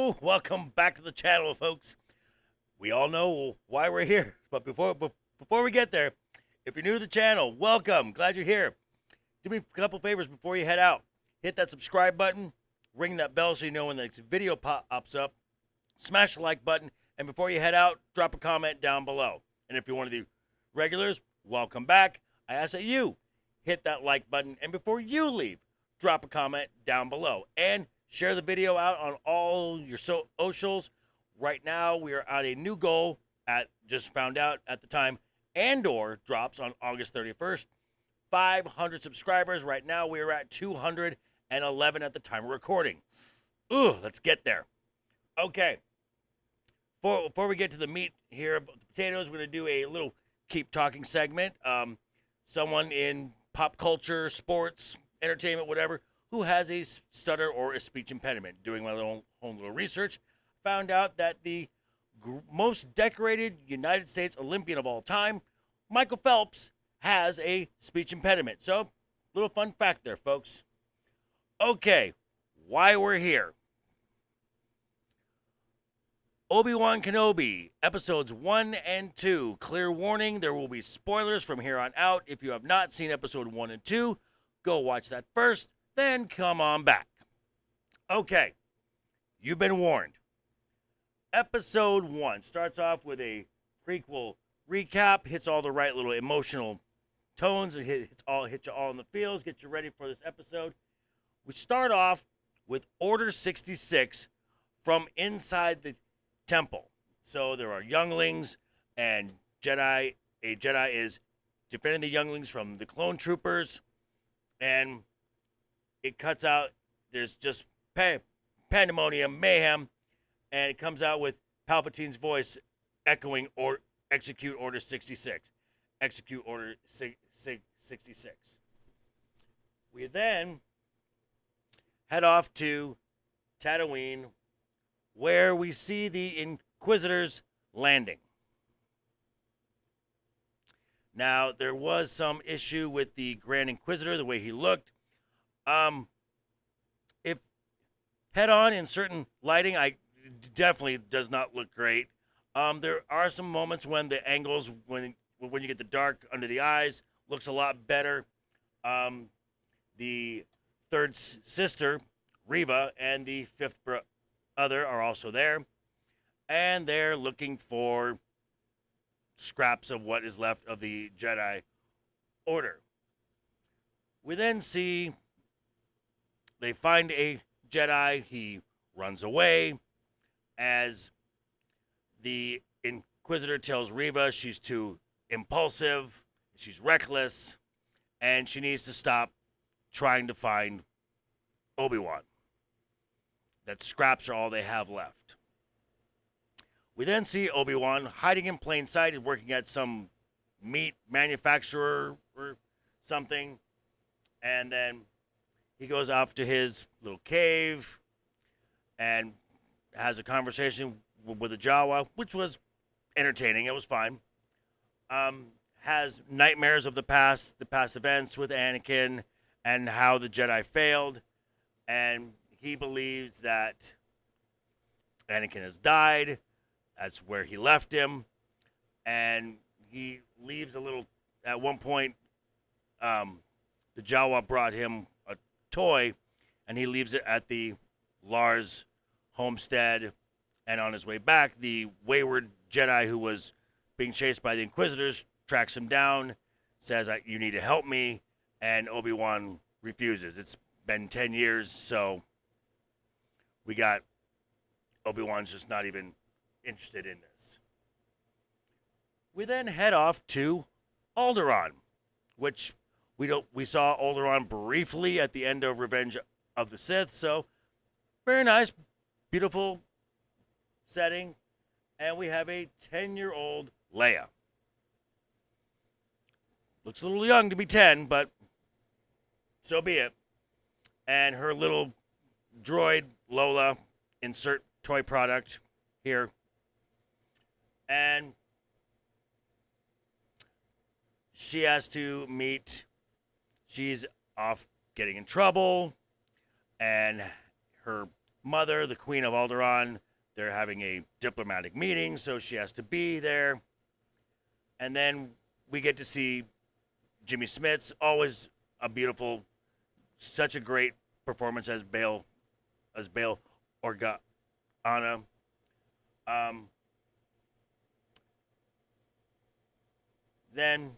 Hello, welcome back to the channel, folks. We all know why we're here, but before we get there, if you're new to the channel, welcome. Glad you're here. Do me a couple favors before you head out. Hit that subscribe button, ring that bell so you know when the next video pops up. Smash the like button, and before you head out, drop a comment down below. And if you're one of the regulars, welcome back. I ask that you hit that like button, and before you leave, drop a comment down below. And share the video out on all your socials. Right now, we are at a new goal just found out at the time, Andor drops on August 31st. 500 subscribers. Right now, we are at 211 at the time of recording. Ooh, let's get there. Okay. Before we get to the meat here of the potatoes, we're going to do a little keep talking segment. Someone in pop culture, sports, entertainment, whatever, who has a stutter or a speech impediment. Doing my own little research, found out that the most decorated United States Olympian of all time, Michael Phelps, has a speech impediment. So, little fun fact there, folks. Okay, why we're here. Obi-Wan Kenobi, episodes 1 and 2. Clear warning, there will be spoilers from here on out. If you have not seen episode 1 and 2, go watch that first. Then come on back. Okay, you've been warned. Episode 1 starts off with a prequel recap, hits all the right little emotional tones, and hit you all in the feels, get you ready for this episode. We start off with Order 66 from inside the temple. So there are younglings and Jedi. A Jedi is defending the younglings from the clone troopers, and it cuts out, there's just pandemonium, mayhem, and it comes out with Palpatine's voice echoing or execute Order 66. Execute Order 66. We then head off to Tatooine, where we see the Inquisitors landing. Now, there was some issue with the Grand Inquisitor, the way he looked. If head on in certain lighting, I definitely does not look great. There are some moments when the angles, when you get the dark under the eyes, looks a lot better. The third sister, Reva, and the fifth brother are also there, and they're looking for scraps of what is left of the Jedi Order. We then see they find a Jedi. He runs away as the Inquisitor tells Reva she's too impulsive, she's reckless, and she needs to stop trying to find Obi-Wan. That scraps are all they have left. We then see Obi-Wan hiding in plain sight and working at some meat manufacturer or something. And then he goes off to his little cave and has a conversation with a Jawa, which was entertaining. It was fine. Has nightmares of the past events with Anakin and how the Jedi failed. And he believes that Anakin has died. That's where he left him. And he leaves a little, at one point, the Jawa brought him a toy, and he leaves it at the Lars homestead. And on his way back, the wayward Jedi who was being chased by the Inquisitors tracks him down, says, you need to help me, and Obi-Wan refuses. It's been 10 years, so we got Obi-Wan's just not even interested in this. We then head off to Alderaan, which we saw Alderaan briefly at the end of Revenge of the Sith, so very nice, beautiful setting, and we have a 10-year-old Leia. Looks a little young to be 10, but so be it. And her little droid, Lola, insert toy product here. And she has to meet, she's off getting in trouble, and her mother, the Queen of Alderaan. They're having a diplomatic meeting, so she has to be there. And then we get to see Jimmy Smits, always a beautiful, such a great performance as Bail Organa. Um, then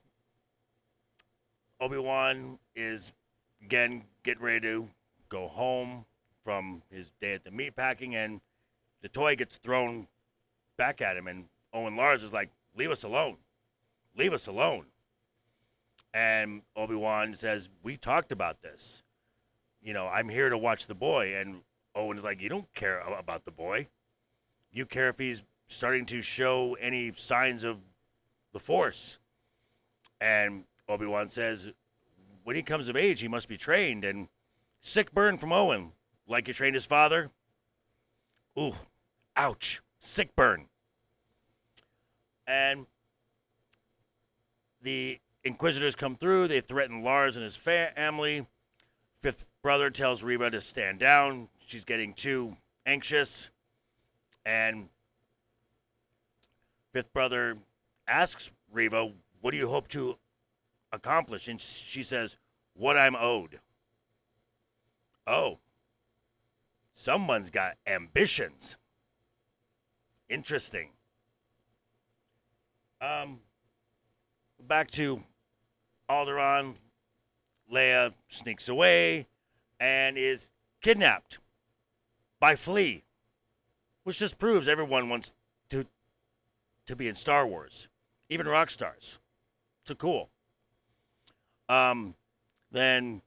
Obi-Wan is again getting ready to go home from his day at the meatpacking, and the toy gets thrown back at him, and Owen Lars is like, "Leave us alone. Leave us alone." And Obi-Wan says, "We talked about this. I'm here to watch the boy." And Owen's like, "You don't care about the boy. You care if he's starting to show any signs of the Force." And Obi-Wan says, "When he comes of age, he must be trained." And sick burn from Owen. "Like you trained his father?" Ooh, ouch, sick burn. And the Inquisitors come through. They threaten Lars and his family. Fifth brother tells Reva to stand down. She's getting too anxious. And fifth brother asks Reva, "What do you hope to accomplish?" And she says, "What I'm owed." Oh, someone's got ambitions. Interesting. Back to Alderaan. Leia sneaks away and is kidnapped by Flea, which just proves everyone wants to be in Star Wars, even rock stars. So cool. Then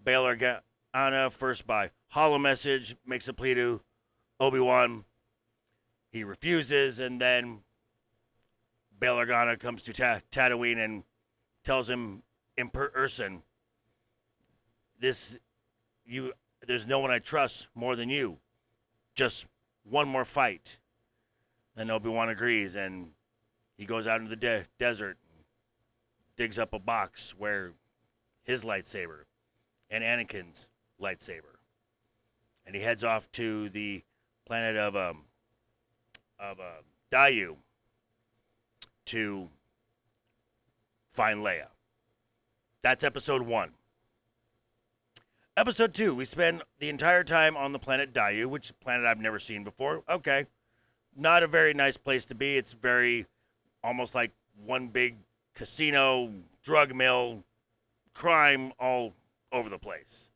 Bail Organa, first by hollow message, makes a plea to Obi-Wan. He refuses, and then Bail Organa comes to Tatooine and tells him in person, there's no one I trust more than you. Just one more fight." Then Obi-Wan agrees, and he goes out into the desert, digs up a box where his lightsaber and Anakin's lightsaber, and he heads off to the planet of Dayu to find Leia. That's episode 1. Episode 2, we spend the entire time on the planet Dayu, which is a planet I've never seen before. Okay. Not a very nice place to be. It's very almost like one big casino, drug mill, crime all over the place.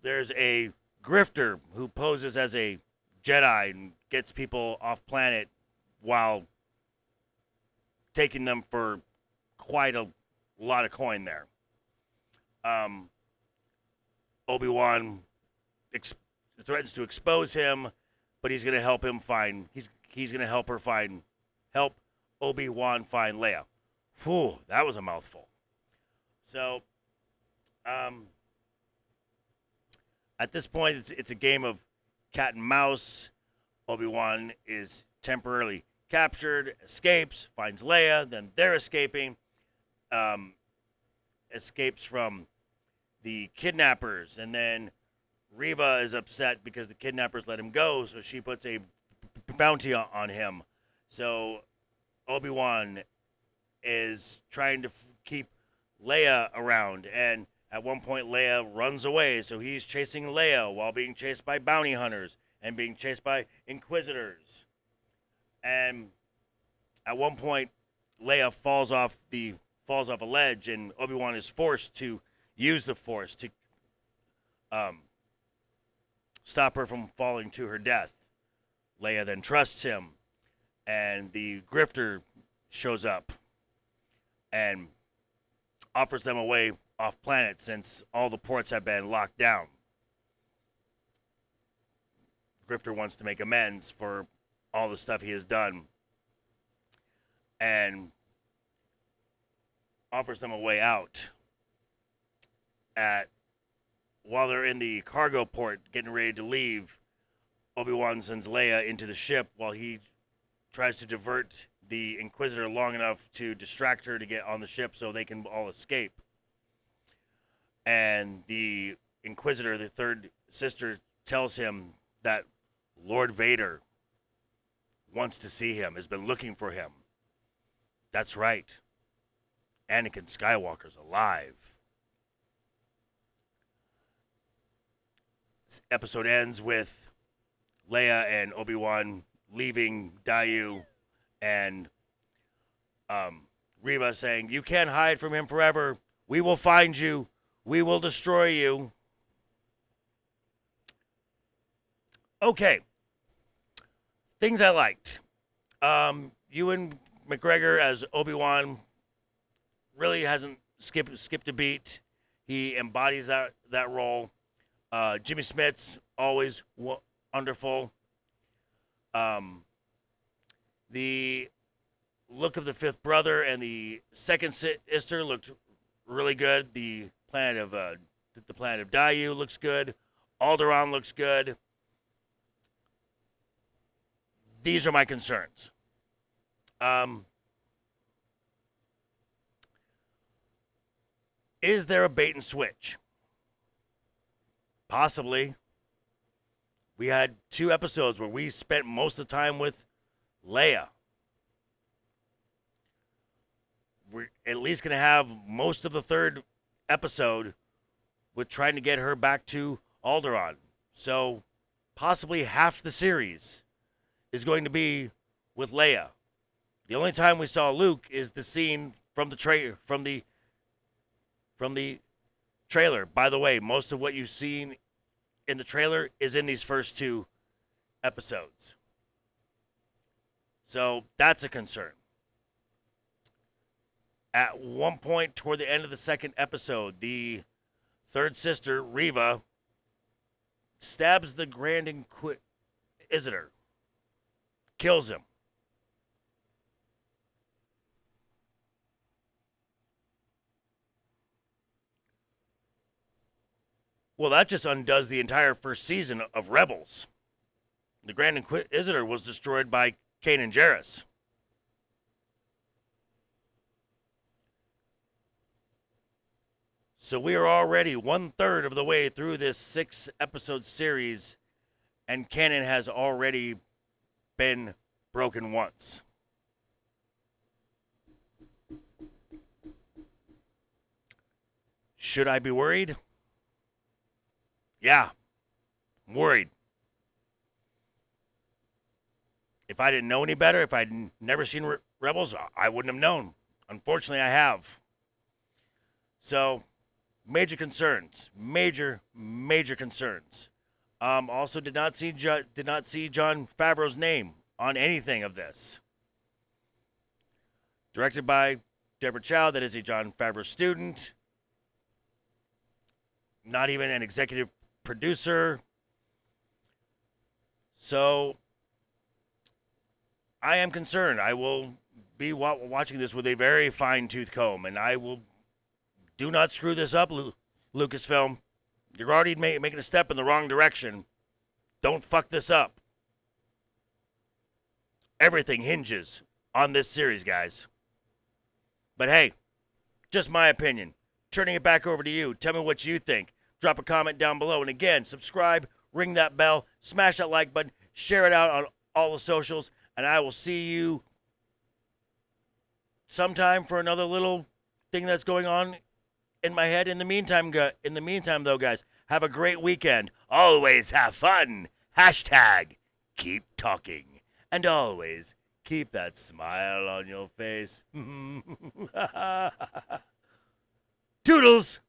There's a grifter who poses as a Jedi and gets people off planet while taking them for quite a lot of coin there. Obi-Wan threatens to expose him, but he's going to help him find. He's going to help Obi-Wan find Leia. Whew, that was a mouthful. So, at this point, it's a game of cat and mouse. Obi-Wan is temporarily captured, escapes, finds Leia. Then they're escaping. Escapes from the kidnappers, and then Reva is upset because the kidnappers let him go, so she puts a bounty on him. So Obi-Wan is trying to keep Leia around, and at one point Leia runs away, so he's chasing Leia while being chased by bounty hunters and being chased by Inquisitors. And at one point Leia falls off a ledge, and Obi-Wan is forced to use the Force to stop her from falling to her death. Leia then trusts him, and the grifter shows up and offers them a way off planet since all the ports have been locked down. Grifter wants to make amends for all the stuff he has done and offers them a way out. While they're in the cargo port getting ready to leave, Obi-Wan sends Leia into the ship while he tries to divert the Inquisitor long enough to distract her to get on the ship so they can all escape. And the Inquisitor, the third sister tells him that Lord Vader wants to see him, has been looking for him. That's right. Anakin Skywalker's alive. This episode ends with Leia and Obi-Wan leaving Daiyu, and Reva saying, "You can't hide from him forever. We will find you. We will destroy you." Okay. Things I liked. Ewan McGregor as Obi-Wan really hasn't skipped a beat. He embodies that role. Jimmy Smits, always wonderful. The look of the fifth brother and the second sister looked really good. The planet of Daiyu looks good. Alderaan looks good. These are my concerns. Is there a bait and switch? Possibly. We had 2 episodes where we spent most of the time with Leia. We're at least going to have most of the 3rd episode with trying to get her back to Alderaan. So possibly half the series is going to be with Leia. The only time we saw Luke is the scene from the trailer. By the way, most of what you've seen in the trailer is in these first 2 episodes. So that's a concern. At one point toward the end of the 2nd episode, the 3rd sister, Reva, stabs the Grand Inquisitor. Kills him. Well, that just undoes the entire first season of Rebels. The Grand Inquisitor was destroyed by Kanan Jarrus. So we are already 1/3 of the way through this 6-episode series, and canon has already been broken once. Should I be worried? Yeah, I'm worried. If I didn't know any better, if I'd never seen Rebels, I wouldn't have known. Unfortunately, I have. So, major concerns. Major concerns. Also, did not see Jon Favreau's name on anything of this. Directed by Deborah Chow, that is a Jon Favreau student. Not even an executive producer. So, I am concerned. I will be watching this with a very fine-tooth comb, and I will do not screw this up, Lucasfilm. You're already making a step in the wrong direction. Don't fuck this up. Everything hinges on this series, guys. But hey, just my opinion. Turning it back over to you. Tell me what you think. Drop a comment down below. And again, subscribe, ring that bell, smash that like button, share it out on all the socials, and I will see you sometime for another little thing that's going on in my head. In the meantime, though, guys, have a great weekend. Always have fun. Hashtag keep talking. And always keep that smile on your face. Toodles!